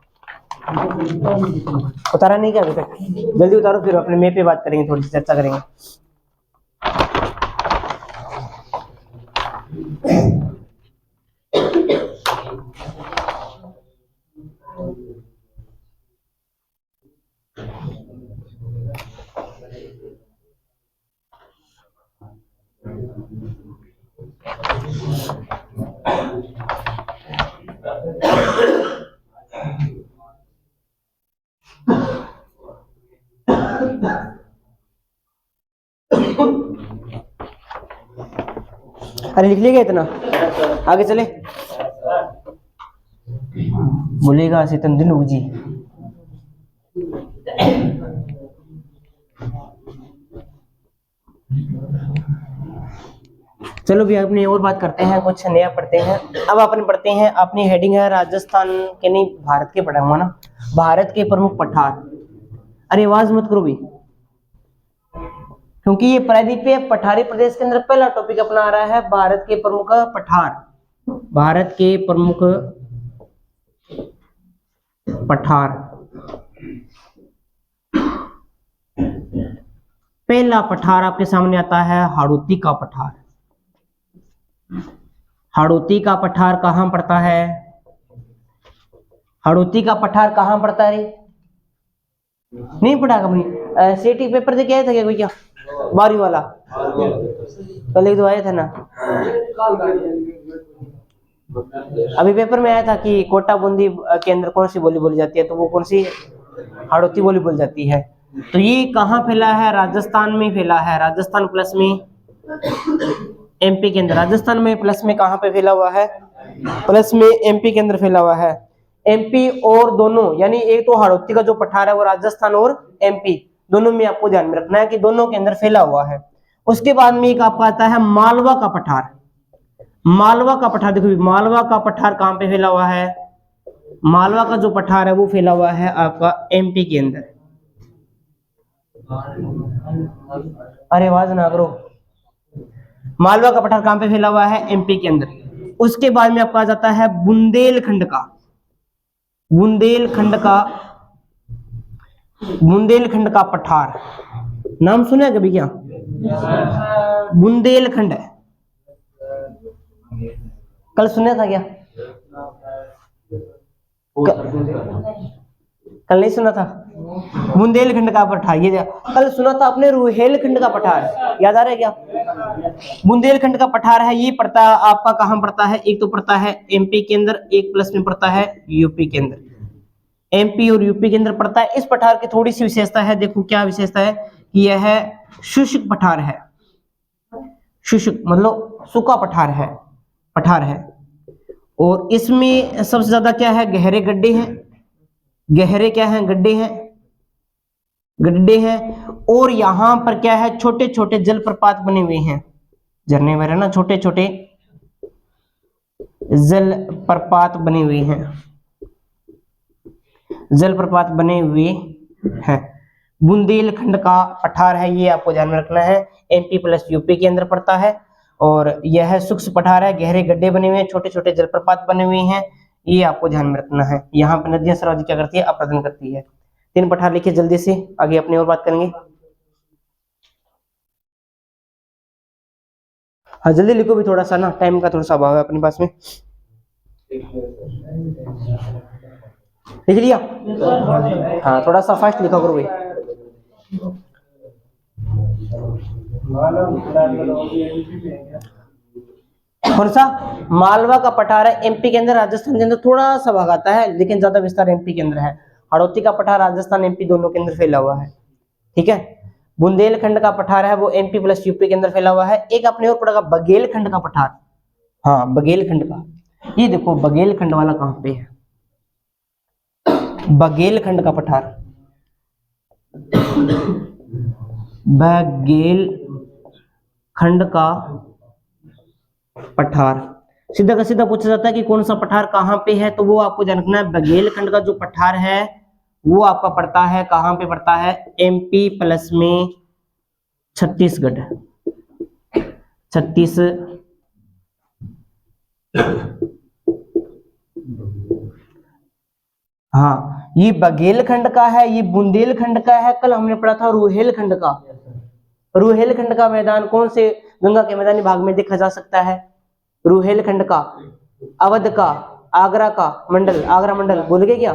उतारा नहीं क्या अभी तक, जल्दी उतारो, फिर अपने मैप पे बात करेंगे, थोड़ी सी चर्चा करेंगे। अरे लिख लिया इतना, आगे चले। बोलेगा सीतन दिन जी। चलो भी अपनी और बात करते हैं, कुछ नया पढ़ते हैं। अब अपन पढ़ते हैं, अपनी हेडिंग है राजस्थान के, नहीं भारत के पढ़ाऊंगा ना, भारत के प्रमुख पठार। अरे आवाज मत करो भी, क्योंकि ये प्रायद्वीपीय पठारी प्रदेश के अंदर पहला टॉपिक अपना आ रहा है, भारत के प्रमुख पठार। भारत के प्रमुख पठार, पहला पठार आपके सामने आता है हाड़ौती का पठार। हाड़ौती का पठार कहां पड़ता है? हाड़ौती का पठार कहां पड़ता है? नहीं पढ़ा कभी? सीटी पेपर दे के आया था क्या कोई? क्या 12वीं वाला कल तो आया था ना, अभी पेपर में आया था कि कोटा बूंदी के अंदर कौन सी बोली बोली जाती है, तो वो कौन सी? हाड़ौती बोली बोली जाती है। तो ये कहाँ फैला है? राजस्थान में फैला है, राजस्थान प्लस में एमपी के अंदर। राजस्थान में प्लस में कहाँ पे फैला हुआ है? प्लस में एमपी के अंदर फैला हुआ है। एमपी और दोनों, यानी एक तो हाड़ौती का जो पठार है वो राजस्थान और एमपी दोनों में आपको ध्यान में रखना है कि दोनों के अंदर फैला हुआ है। उसके बाद में एक आपका आता है मालवा का पठार। मालवा का पठार, देखो मालवा का पठार कहां पे फैला हुआ है? मालवा का जो पठार है वो फैला हुआ है आपका एमपी के अंदर। अरे आवाज ना करो। मालवा का पठार कहां पे फैला हुआ है? एमपी के अंदर। उसके बाद में आपका आ जाता है बुंदेलखंड का, बुंदेलखंड का, बुंदेलखंड का पठार। नाम सुना है कभी क्या? बुंदेलखंड है, कल सुना था क्या? कल नहीं सुना था? बुंदेलखंड का पठार, ये कल सुना था आपने रुहेलखंड का पठार, याद आ रहा है क्या? बुंदेलखंड का पठार है, ये पड़ता है आपका कहां पड़ता है? एक तो पड़ता है एमपी के अंदर, एक प्लस में पड़ता है यूपी के अंदर। एमपी और यूपी के अंदर पड़ता है। इस पठार की थोड़ी सी विशेषता है, देखो क्या विशेषता है कि यह शुष्क पठार है। शुष्क मतलब सूखा पठार है, पठार है। और इसमें सबसे ज्यादा क्या है? गहरे गड्ढे हैं। गहरे क्या हैं? गड्ढे हैं, गड्ढे हैं। और यहां पर क्या है? छोटे छोटे जलप्रपात बने हुए हैं, झरने वगैरह ना, छोटे छोटे जलप्रपात बने हुए हैं, जलप्रपात बने हुए हैं। बुंदेलखंड का पठार है, ये आपको ध्यान में रखना है, एमपी प्लस यूपी के अंदर पड़ता है। और यह शुष्क पठार है, गहरे गड्ढे बने हुए हैं, छोटे छोटे जलप्रपात बने हुए हैं, ये आपको ध्यान में रखना है। यहाँ पर नदियां सर्वाधिक क्या करती है? अपरदन करती है। 3 पठार लिखिए जल्दी से, आगे अपनी और बात करेंगे। हाँ जल्दी लिखो भी, थोड़ा सा ना टाइम का थोड़ा सा अभाव है अपने पास में। लिख लिया? हाँ थोड़ा सा फास्ट लिखा करो भाई। कौन सा? मालवा का पठार है, एमपी के अंदर, राजस्थान के अंदर थोड़ा सा भाग आता है, लेकिन ज्यादा विस्तार एमपी के अंदर है। हाड़ौती का पठार राजस्थान एमपी दोनों के अंदर फैला हुआ है, ठीक है। बुंदेलखंड का पठार है वो एमपी प्लस यूपी के अंदर फैला हुआ है। एक अपने और पड़ेगा बघेलखंड का पठार। हाँ बघेलखंड का, ये देखो बघेलखंड वाला कहां पे है? बघेलखंड का पठार, बघेलखंड का पठार। सीधा का सीधा पूछा जाता है कि कौन सा पठार कहां पे है, तो वो आपको जानना है। बघेलखंड का जो पठार है वो आपका पड़ता है कहां पे पड़ता है? एमपी प्लस में छत्तीसगढ़, छत्तीसगढ़। हाँ ये बघेलखंड का है, ये बुंदेलखंड का है। कल हमने पढ़ा था रुहेलखंड का। रुहेलखंड का मैदान कौन से गंगा के मैदानी भाग में देखा जा सकता है? रुहेलखंड का, अवध का, आगरा का मंडल, आगरा मंडल भूल गए क्या?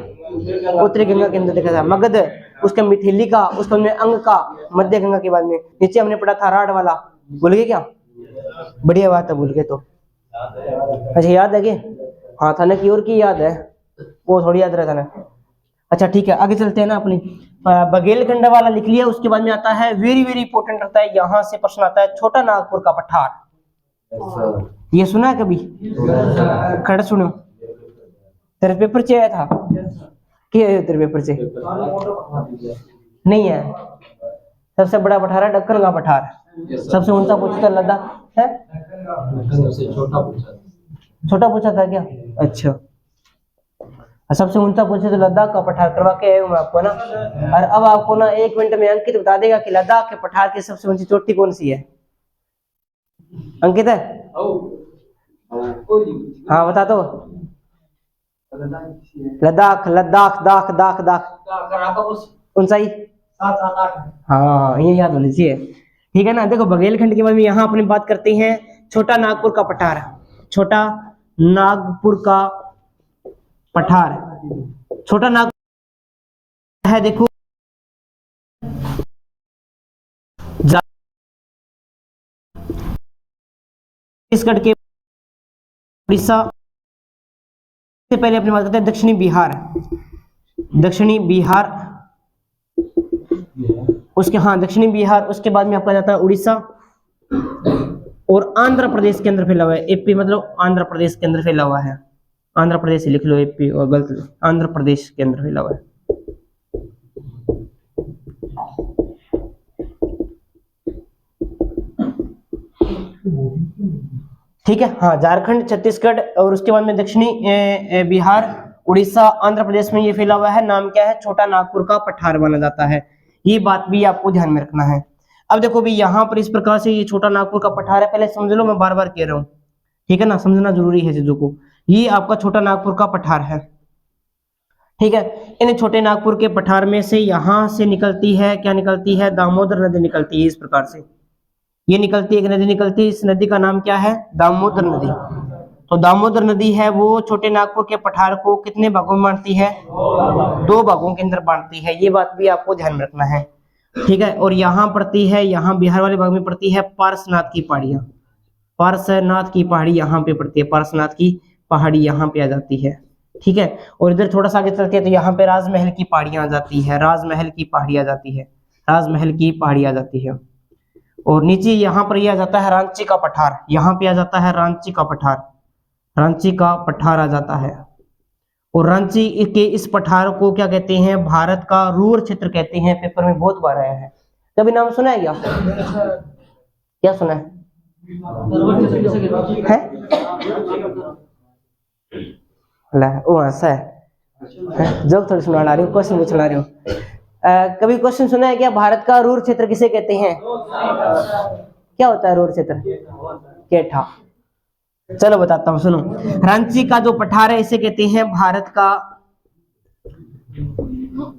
उत्तरी गंगा के अंदर देखा जाए। मगध, उसका मिथिली का, उसका हमने अंग का, मध्य गंगा के बाद में नीचे हमने पढ़ा था राढ़ वाला, भूल गए क्या? बढ़िया बात है, भूल गए तो। अच्छा याद है कि हाँ थाने की ओर की याद है, वो थोड़ी याद रहता ना। अच्छा ठीक है, आगे चलते हैं ना अपनी। बघेलखंड वाला लिख लिया। उसके बाद में आता है वेरी वेरी इंपॉर्टेंट रहता है, यहाँ से प्रश्न आता है, छोटा नागपुर का पठार। ये सुना है कभी? खड़ा सुनो, तेरे पेपर से आया था क्या? तेरे पेपर से नहीं है? सबसे बड़ा पठार है दक्कन का पठार। सबसे ऊंचा पूछा था लद्दाख है, छोटा पूछा था क्या? अच्छा, सबसे ऊंचा पूछे तो लद्दाख का पठार करवा के आया हूं मैं आपको ना। और अब आपको ना 1 मिनट में अंकित बता देगा कि लद्दाख के पठार की सबसे ऊंची चोटी कौन सी है। अंकित है? हाँ बता दो। लद्दाख, लद्दाख, दाख दाख दाख ऊंचाई 7-8। हाँ ये याद होनी चाहिए, ठीक है ना। देखो बघेलखंड के बारे में यहाँ अपनी बात करते हैं। छोटा नागपुर का पठार, छोटा नागपुर का पठार, छोटा नागपुर है देखो छत्तीसगढ़ के, उड़ीसा से पहले अपनी बात करते हैं दक्षिणी बिहार, दक्षिणी बिहार, उसके हाँ दक्षिणी बिहार। उसके बाद में आपका जाता है उड़ीसा और आंध्र प्रदेश के अंदर फैला हुआ है। एपी मतलब आंध्र प्रदेश के अंदर फैला हुआ है, आंध्र प्रदेश लिख लो, एपी और गलत, आंध्र प्रदेश के अंदर फैला हुआ है। ठीक है। हाँ, झारखंड, छत्तीसगढ़ और उसके बाद में दक्षिणी बिहार, उड़ीसा, आंध्र प्रदेश में ये फैला हुआ है। नाम क्या है? छोटा नागपुर का पठार माना जाता है। ये बात भी आपको ध्यान में रखना है। अब देखो भी यहाँ पर इस प्रकार से ये छोटा नागपुर का पठार है, पहले समझ लो, मैं बार बार कह रहा हूँ, ठीक है ना, समझना जरूरी है चीजों को। ये आपका छोटा नागपुर का पठार है, ठीक है। इन छोटे नागपुर के पठार में से यहां से निकलती है, क्या निकलती है? दामोदर नदी निकलती है। इस प्रकार से ये निकलती है, एक नदी निकलती है। इस नदी का नाम क्या है? दामोदर नदी। तो दामोदर नदी है वो छोटे नागपुर के पठार को कितने भागों में बांटती है? 2 भागों के अंदर बांटती है। ये बात भी आपको ध्यान में रखना है, ठीक है। और यहाँ पड़ती है, यहाँ बिहार वाले भाग में पड़ती है पार्श्वनाथ की पहाड़ियां। पार्श्वनाथ की पहाड़ी यहाँ पे पड़ती है, पार्श्वनाथ की पहाड़ी यहाँ पे आ जाती है, ठीक है। और इधर थोड़ा सा आगे चलते हैं तो यहाँ पे राजमहल की पहाड़ियां आ जाती है, राजमहल की पहाड़ी आ जाती है, राजमहल की पहाड़ी आ जाती है। और नीचे यहाँ पर यह आ जाता है रांची का पठार, यहाँ पे आ जाता है रांची का पठार, रांची का पठार आ जाता है। और रांची के इस पठार को क्या कहते हैं? भारत का रूर क्षेत्र कहते हैं। पेपर में बहुत बार आया है, कभी नाम सुना है क्या? क्या सुना है? ओ ऐसा है, जोक थोड़ी सुना रही हूँ, क्वेश्चन सुना रही हूँ। कभी क्वेश्चन सुना है क्या? भारत का रूर क्षेत्र किसे कहते हैं? क्या होता है रूर क्षेत्र? केठा। चलो बताता हूँ, सुनो। रांची का जो पठार है इसे कहते हैं भारत का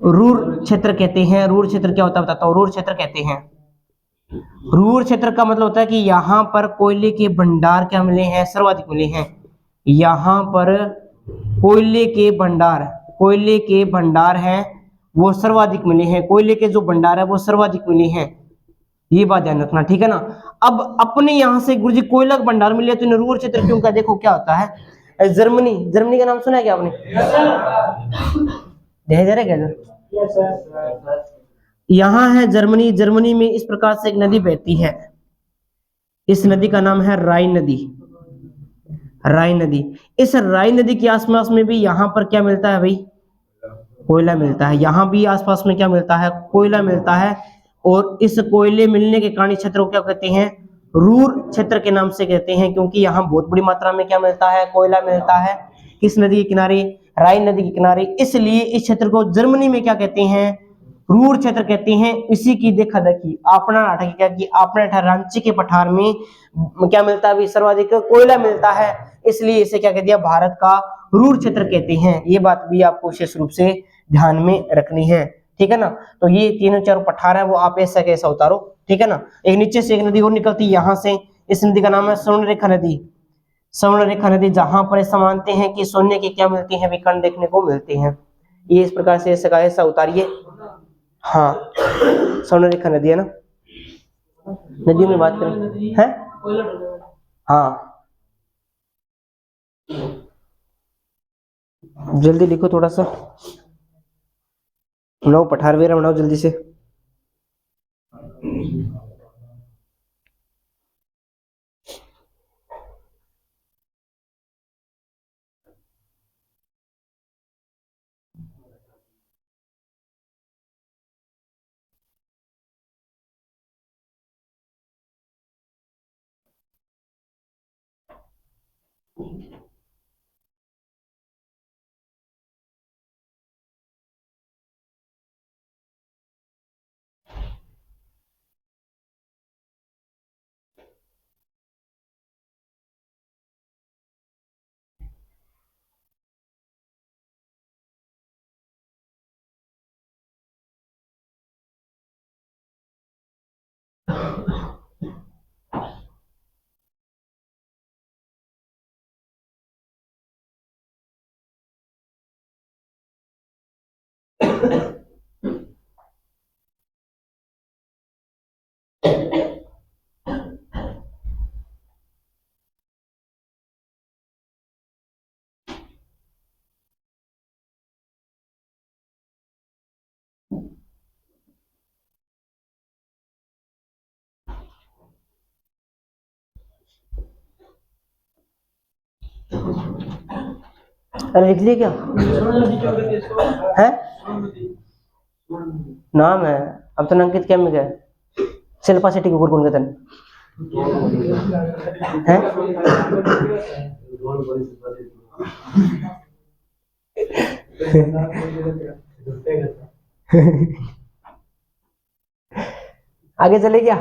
रूर क्षेत्र कहते हैं। रूर क्षेत्र क्या होता है बताता हूँ। रूर क्षेत्र कहते हैं, रूर क्षेत्र का मतलब होता है कि यहाँ पर कोयले के भंडार क्या मिले हैं? सर्वाधिक मिले हैं। यहाँ पर कोयले के भंडार, कोयले के भंडार हैं वो सर्वाधिक मिले हैं। कोयले के जो भंडार है वो सर्वाधिक मिले हैं, ये बात ध्यान रखना, ठीक है ना। अब अपने यहाँ से गुरुजी कोयला का भंडार मिले तो रूर क्षेत्र क्यों का? देखो क्या होता है, जर्मनी, जर्मनी का नाम सुना है क्या आपने? यहाँ है जर्मनी। जर्मनी में इस प्रकार से एक नदी बहती है, इस नदी का नाम है राइन नदी, राइन नदी। इस राइन नदी के आसपास में भी यहाँ पर क्या मिलता है भाई? कोयला मिलता है। यहाँ भी आसपास में क्या मिलता है? कोयला मिलता है। और इस कोयले मिलने के कारण क्षेत्र को क्या कहते हैं? रूर क्षेत्र के नाम से कहते हैं, क्योंकि यहाँ बहुत बड़ी मात्रा में क्या मिलता है? कोयला मिलता है। किस नदी के किनारे? राइन नदी के किनारे। इसलिए इस क्षेत्र को जर्मनी में क्या कहते हैं? रूर क्षेत्र कहते हैं। इसी की देखा देखी अपना नाटक क्या कि अपना रांची के पठार में क्या मिलता है? सर्वाधिक कोयला मिलता है, इसलिए इसे क्या कह दिया? भारत का रूर क्षेत्र कहते हैं। ये बात भी आपको विशेष रूप से ध्यान में रखनी है, ठीक है ना। तो ये तीनों चारों पठार है वो आप ऐसा कैसा उतारो, ठीक है ना। एक नीचे से एक नदी और निकलती है यहाँ से, इस नदी का नाम है स्वर्णरेखा नदी। स्वर्णरेखा नदी, जहां पर ऐसा मानते हैं कि सोने की क्या मिलती है? विकर्ण देखने को मिलते हैं। ये इस प्रकार से ऐसा का ऐसा उतारिए। हाँ, स्वर्णरेखा नदी है ना। नदी में बात करें है, हाँ जल्दी लिखो थोड़ा सा, बनाओ पठार वगैरह बनाओ जल्दी से। अरे लिख लिए क्या है? नाम है अब तो अंकित क्या में गए शिल्पा शेट्टी के ऊपर कौन कहते हैं? है? आगे चले क्या?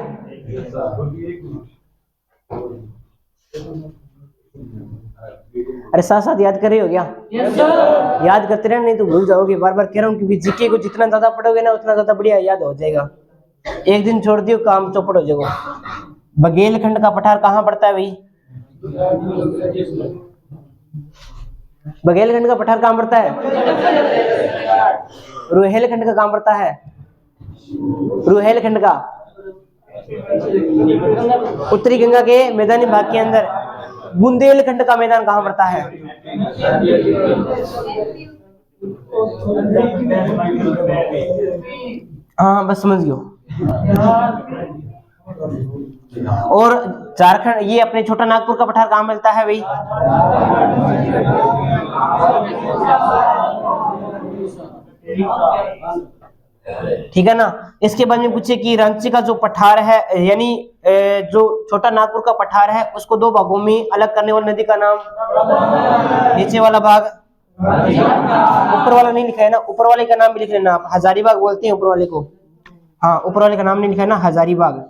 अरे साथ साथ याद कर रहे हो क्या? याद करते रहना, नहीं तो भूल जाओगे। बार बार कह रहा हूँ, क्योंकि जीके को जितना ज्यादा पढ़ोगे ना उतना ज्यादा बढ़िया याद हो जाएगा। एक दिन छोड़ दियो काम चौपट हो जाएगा। बघेलखंड का पठार कहाँ पड़ता है भाई? बघेलखंड का पठार कहाँ पड़ता है? रुहेलखंड का कहाँ पड़ता है? रुहेलखंड का उत्तरी गंगा के मैदानी भाग के अंदर। बुंदेलखंड का मैदान कहाँ पड़ता है? हाँ बस समझ गयो। और झारखंड, ये अपने छोटा नागपुर का पठार कहाँ मिलता है भाई? ठीक है ना। इसके बाद में पूछे कि रांची का जो पठार है, यानी जो छोटा नागपुर का पठार है, उसको दो भागों में अलग करने वाली नदी का नाम? नीचे वाला भाग, ऊपर वाला नहीं लिखा है ना, ऊपर वाले का नाम भी लिख लेना आप। हजारीबाग बोलते हैं ऊपर वाले को। हाँ, ऊपर वाले का नाम नहीं लिखा है ना, हजारीबाग,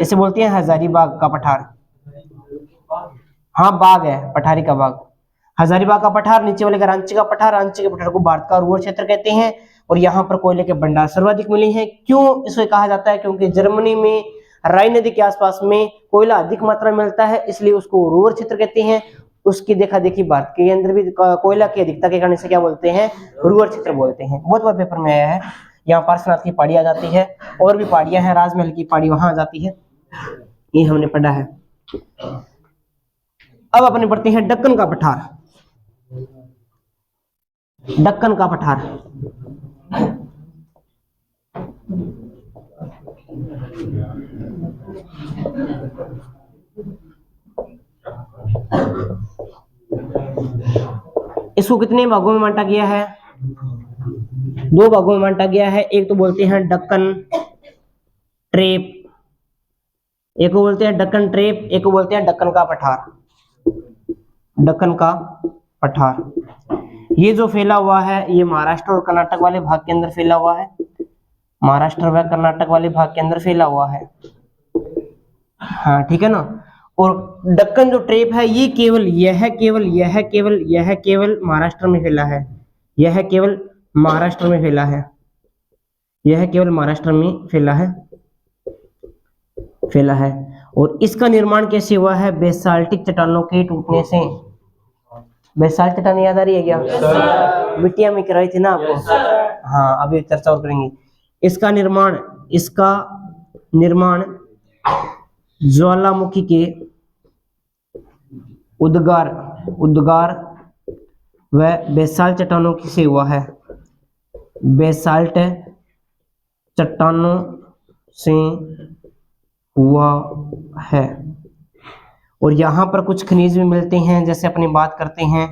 ऐसे बोलते हैं हजारीबाग का पठार। हाँ बाग है, पठारी का बाग। हजारीबाग का पठार, नीचे वाले का रांची का पठार। रांची के पठार को भारत का रुअर क्षेत्र कहते हैं। और यहाँ पर कोयले के भंडार सर्वाधिक मिले हैं। क्यों इसे कहा जाता है? क्योंकि जर्मनी में राइन नदी के आसपास में कोयला अधिक मात्रा में मिलता है, इसलिए उसको रुअर क्षेत्र कहते हैं। उसकी देखा देखी भारत के अंदर भी कोयला की अधिकता के कारण से क्या बोलते हैं? रुअर क्षेत्र बोलते हैं। बहुत बार पेपर में आया है। यहाँ पार्श्वनाथ की पहाड़ी आ जाती है, और भी पहाड़ियां हैं, राजमहल की पहाड़ी वहां आ जाती है, ये हमने पढ़ा है। अब अपने पढ़ते हैं दक्कन का पठार। दक्कन का पठार, इसको कितने भागों में बांटा गया है? दो भागों में बांटा गया है। एक तो बोलते हैं दक्कन ट्रेप, एक को बोलते हैं दक्कन ट्रेप, एक को बोलते हैं दक्कन का पठार। दक्कन का पठार ये जो फैला हुआ है, ये महाराष्ट्र और कर्नाटक वाले भाग के अंदर फैला हुआ है। महाराष्ट्र व कर्नाटक वाले भाग के अंदर फैला हुआ है। हाँ ठीक है ना। और दक्कन जो ट्रेप है, ये केवल महाराष्ट्र में फैला है। यह केवल महाराष्ट्र में फैला है। यह केवल महाराष्ट्र में फैला है। और इसका निर्माण कैसे हुआ है? बेसाल्टिक चट्टानों के टूटने से। बेसाल्ट चट्टान याद आ रही है क्या? बिटिया में कराई थी ना आपको। हाँ, अभी चर्चा और करेंगे। इसका निर्माण ज्वालामुखी के उद्गार व बेसाल्ट चट्टानों से हुआ है। बेसाल्ट चट्टानों से हुआ है। और यहाँ पर कुछ खनिज भी मिलते हैं। जैसे अपनी बात करते हैं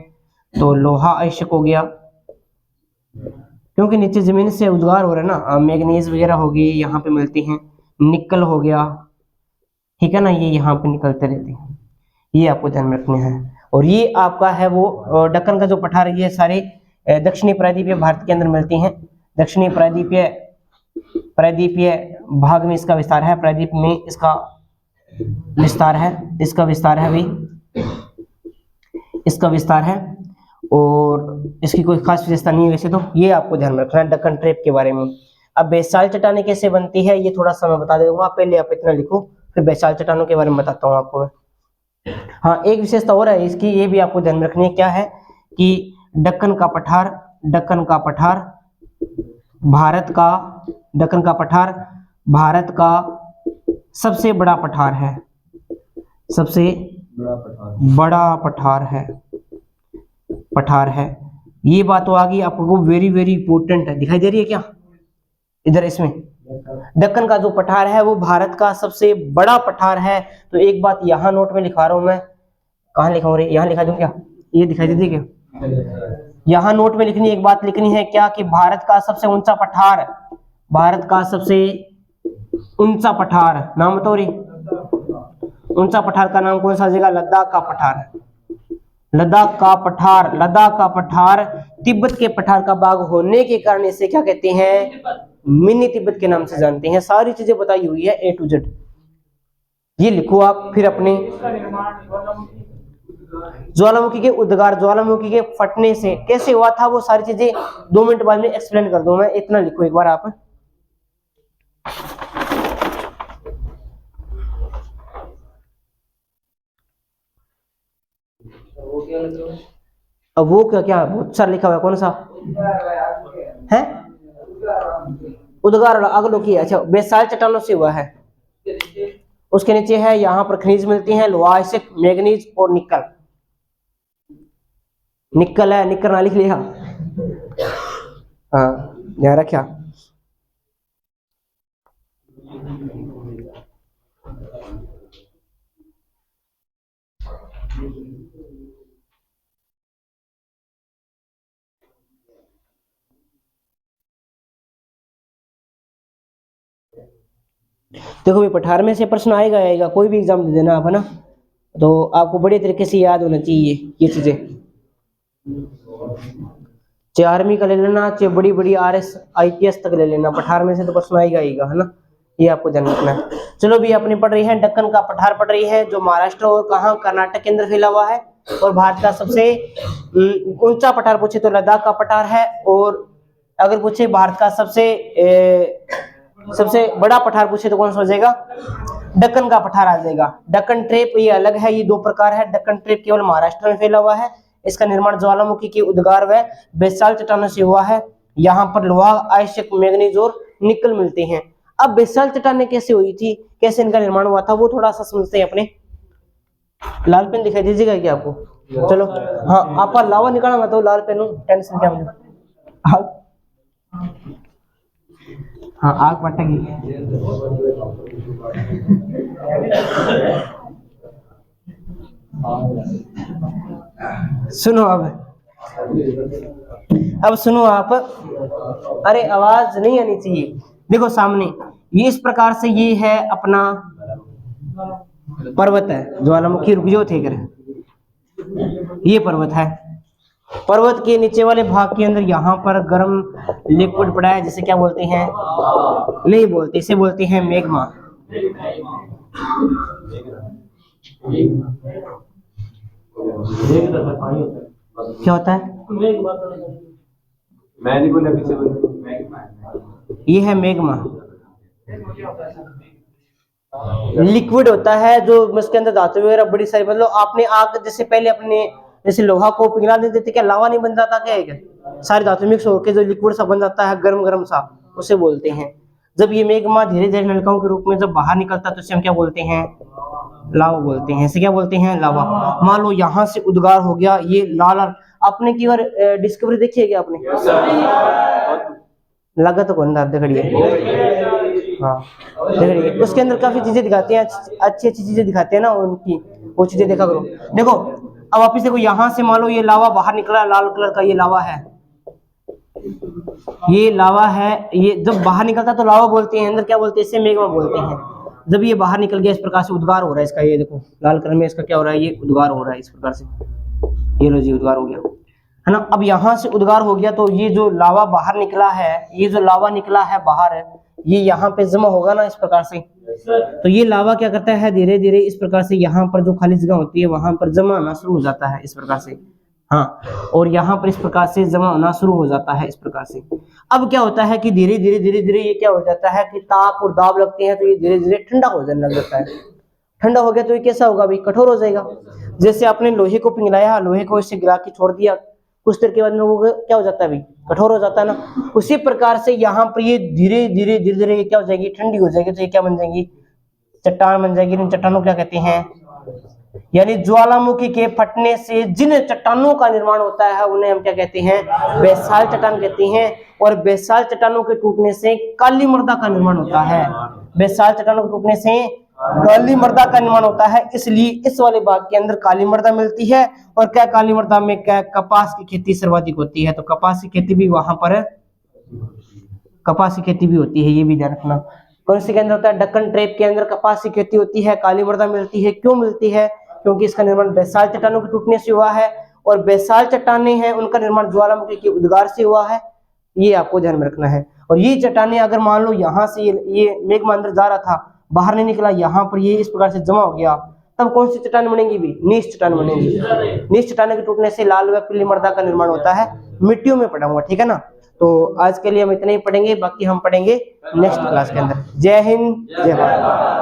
तो लोहा आवश्यक हो गया, क्योंकि नीचे जमीन से उद्गार हो रहा है ना। मैग्नीज वगैरह होगी, यहाँ पे मिलती हैं। निकल हो गया, ठीक है ना, ये यहाँ पे निकलते रहते हैं। ये आपको ध्यान में रखना है। और ये आपका है वो दक्कन का जो पठार, ये सारे दक्षिणी प्रायद्वीपीय भारत के अंदर मिलती हैं। दक्षिणी प्रायद्वीपीय भाग में इसका विस्तार है। प्रायद्वीप में इसका विस्तार है। और इसकी कोई खास विशेषता नहीं है वैसे तो। ये आपको ध्यान में रखना है दक्कन ट्रेप के बारे में। अब बेसाल्ट चट्टानें कैसे बनती है, ये थोड़ा सा मैं बता दूंगा। पहले आप इतना लिखो, फिर बेसाल्ट चट्टानों के बारे में बताता हूँ आपको। हाँ, एक विशेषता और है इसकी, ये भी आपको ध्यान में रखनी है। क्या है कि दक्कन का पठार भारत का सबसे बड़ा पठार है। सबसे बड़ा पठार है। ये बात तो आ गई आपको, वेरी वेरी इंपॉर्टेंट है। दिखाई दे रही है क्या इधर? इसमें दक्कन का जो पठार है वो भारत का सबसे बड़ा पठार है। तो एक बात यहाँ नोट में लिखा रहा हूं मैं। कहाँ लिखा हूँ? यहाँ लिखा दूं क्या? ये दिखाई देती है क्या? यहाँ नोट में लिखनी, एक बात लिखनी है क्या, कि भारत का सबसे ऊंचा पठार नाम बताओ रे। ऊंचा पठार का नाम कौन सा आ जाएगा? लद्दाख का पठार। लद्दाख का पठार, लद्दाख का पठार तिब्बत के पठार का भाग होने के कारण इसे क्या कहते हैं? मिनी तिब्बत के नाम से जानते हैं। सारी चीजें बताई हुई है A to Z, ये लिखो आप। फिर अपने ज्वालामुखी के उद्गार, ज्वालामुखी के फटने से कैसे हुआ था, वो सारी चीजें 2 मिनट बाद में एक्सप्लेन कर दूं मैं, इतना लिखो एक बार आप। अब वो क्या क्या बहुत सारा लिखा हुआ है, कौन सा है? उद्गार अवलोकी, अच्छा बेसाल चट्टानों से हुआ है। उसके नीचे है यहाँ पर खनिज मिलती हैं, लोहा, मैग्नीज और निकल। निकल है, निकल ना लिख लिया, हाँ ध्यान रखा। देखो भाई पठार में से प्रश्न आएगा, कोई भी एग्जाम दे देना आप, है ना, तो आपको बड़े तरीके से याद होना चाहिए ये चीजें। चाहे आर्मी का ले लेना, चाहे बड़ी बड़ी RS IPS तक ले लेना, पठार में से तो प्रश्न आएगा, है ना, ये आपको ध्यान रखना है। चलो भी अपनी पढ़ रही है दक्कन का पठार पढ़ रही है, जो महाराष्ट्र और कहाँ कर्नाटक के अंदर फैला हुआ है, और भारत का सबसे ऊंचा पठार पूछे तो लद्दाख का पठार है, और अगर पूछे भारत का सबसे बड़ा पठार पूछे तो कौन सा हो जाएगा? दक्कन का पठार आ जाएगा। दक्कन ट्रेप ये अलग है, ये 2 प्रकार है। दक्कन ट्रेप केवल महाराष्ट्र में फैला हुआ है, इसका निर्माण ज्वालामुखी के उद्गार व बेसाल्ट चट्टानों से हुआ है। यहाँ पर लोहा, आयस्क, मैग्नीज और निकल मिलते हैं। अब बेसाल्ट चट्टानें कैसे हुई थी, कैसे इनका निर्माण हुआ था, वो थोड़ा सा समझते हैं अपने। लाल पेन दिखाई दीजिएगा क्या आपको? चलो हाँ, आप लावा निकालना तो लाल पेन, टेंशन क्या मुझे। हाँ आग पटेगी। सुनो अब सुनो आप, अरे आवाज नहीं आनी चाहिए। देखो सामने ये इस प्रकार से, ये है अपना पर्वत है ज्वालामुखी, रुक जो थे कर, ये पर्वत है। पर्वत के नीचे वाले भाग के अंदर यहाँ पर गर्म लिक्विड पड़ा है, जिसे क्या बोलते हैं? नहीं बोलते, इसे बोलते हैं मैग्मा। क्या होता है? मैं नहीं बोला, पीछे ये है मैग्मा। लिक्विड होता है जो उसके अंदर धातु वगैरह बड़ी सारी, मतलब आपने आग जैसे पहले अपने जैसे लोहा को पिघला देते थे, क्या लावा नहीं बन जाता क्या? है सारी धातु मिक्स होकर जो लिक्विड सा बन जाता है, गरम गरम सा, उसे बोलते हैं। जब ये मैग्मा धीरे धीरे नलिकाओं के रूप में जब बाहर निकलता है तो इसे हम क्या बोलते हैं? लावा बोलते हैं। इसे क्या बोलते हैं? लावा। मान लो यहाँ से उद्गार हो गया, ये लाल, आपने की बार डिस्कवरी देखी है क्या आपने? लगा तो कौन था, देखिए हाँ देखिए, उसके अंदर काफी चीजें दिखाते हैं, अच्छी अच्छी चीजें दिखाते हैं ना उनकी, वो चीजें देखा करो। देखो अब वापिस देखो, यहाँ से मान लो ये लावा बाहर निकला, लाल कलर का ये लावा है, ये लावा है। ये जब बाहर निकलता तो लावा बोलते हैं, अंदर क्या बोलते हैं? इसे मैग्मा बोलते हैं। जब ये बाहर निकल गया इस प्रकार से उद्गार हो रहा है इसका, ये देखो लाल कलर में इसका क्या हो रहा है? ये उद्गार हो रहा है इस प्रकार से, ये लो जी उद्गार हो गया, है ना। अब यहाँ से उद्गार हो गया तो ये जो लावा बाहर निकला है, ये जो लावा निकला है बाहर, ये यहाँ पे जमा होगा ना इस प्रकार से, तो ये लावा क्या करता है? धीरे धीरे इस प्रकार से यहाँ पर जो खाली जगह होती है वहां पर जमा होना शुरू हो जाता है इस प्रकार से, हाँ, और यहाँ पर इस प्रकार से जमा होना शुरू हो जाता है इस प्रकार से। अब क्या होता है कि धीरे धीरे ये क्या हो जाता है कि ताप और दाब लगते हैं, तो ये धीरे धीरे ठंडा हो जाने लग जाता है। ठंडा हो गया तो ये कैसा होगा भाई? कठोर हो जाएगा। जैसे आपने लोहे को पिघलाया, लोहे को इससे गिरा के छोड़ दिया, कुछ देर के बाद में वो क्या हो जाता है भाई? कठोर हो जाता है ना। उसी प्रकार से यहाँ पर ये धीरे धीरे ये क्या हो जाएगी? ठंडी हो जाएगी, तो ये क्या बन जाएगी? चट्टान बन जाएगी। इन चट्टानों क्या कहते हैं? यानी ज्वालामुखी के फटने से जिन चट्टानों का निर्माण होता है उन्हें हम क्या कहते हैं? बेसाल्ट चट्टान कहते हैं। और बेसाल्ट चट्टानों के टूटने से काली मृदा का निर्माण होता है। बेसाल्ट चट्टानों के टूटने से काली मृदा का निर्माण होता है, इसलिए इस वाले भाग के अंदर काली मृदा मिलती है। और क्या काली मृदा में क्या कपास की खेती सर्वाधिक होती है, तो कपास की खेती भी वहां पर, कपास की खेती भी होती है, ये भी ध्यान रखना। कौन सी के अंदर होता है? दक्कन ट्रेप के अंदर कपास की खेती होती है। काली मृदा मिलती है, क्यों मिलती है? क्योंकि इसका निर्माण बेसाल्ट चट्टानों के टूटने से हुआ है, और बेसाल्ट चट्टानें हैं उनका निर्माण ज्वालामुखी के उद्गार से हुआ है। ये आपको ध्यान में रखना है। और ये चट्टानें अगर मान लो यहाँ से ये मेघमा अंदर जा रहा था, बाहर नहीं निकला, यहाँ पर ये इस प्रकार से जमा हो गया, तब कौन सी चट्टान बनेगी भी? नीच चट्टान बनेगी। नीच चट्टानों के टूटने से लाल व पीली मृदा का निर्माण होता है, मिट्टियों में पड़ा हुआ, ठीक है ना। तो आज के लिए हम इतना ही पढ़ेंगे, बाकी हम पढ़ेंगे नेक्स्ट क्लास के अंदर। जय हिंद, जय भारत।